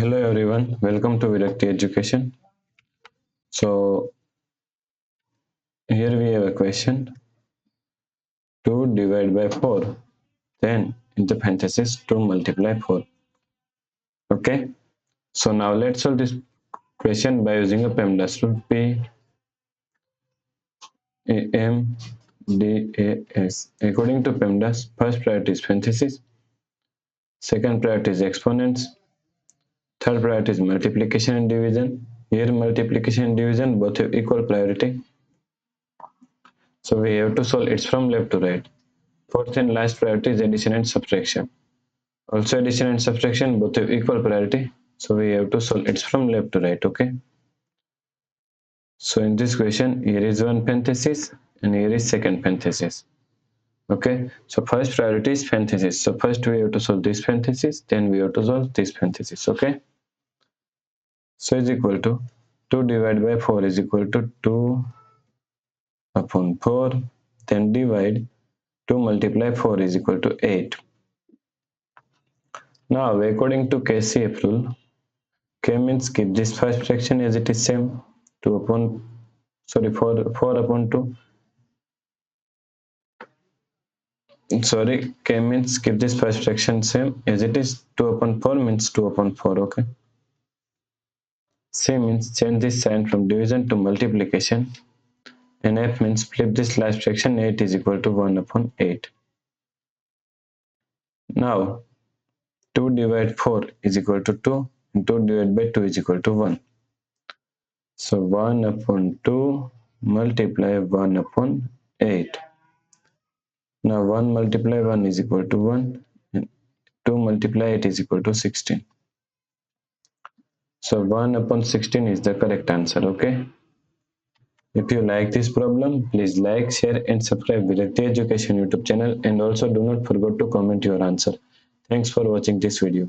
Hello everyone, welcome to Virakti Education. So here we have a question. 2 divided by 4, then in the parenthesis 2 multiply 4. Okay, so now let's solve this question by using a PEMDAS rule. PEMDAS. According to PEMDAS, first priority is parenthesis, second priority is exponents, third priority is multiplication and division. Here multiplication and division both have equal priority. So we have to solve it from left to right. Fourth and last priority is addition and subtraction. Also addition and subtraction both have equal priority. So we have to solve it from left to right, okay? So in this question, here is one parenthesis and here is second parenthesis. Okay, so first priority is parenthesis. So first we have to solve this parenthesis, then we have to solve this parenthesis, okay? So is equal to 2 divided by 4 is equal to 2 upon 4, then divide 2 multiply 4 is equal to 8. Now according to KCF rule, K means keep this first fraction as it is same, 4 upon 2. K means keep this first fraction same as it is, 2 upon 4 means 2 upon 4, okay? C means change this sign from division to multiplication, and F means flip this last fraction, 8 is equal to 1 upon 8. Now 2 divided 4 is equal to 2 and 2 divided by 2 is equal to 1. So 1 upon 2 multiply 1 upon 8. Now 1 multiply 1 is equal to 1 and 2 multiply 8 is equal to 16. So 1 upon 16 is the correct answer, okay? If you like this problem, please like, share and subscribe Virakti Education YouTube channel, and also do not forget to comment your answer. Thanks for watching this video.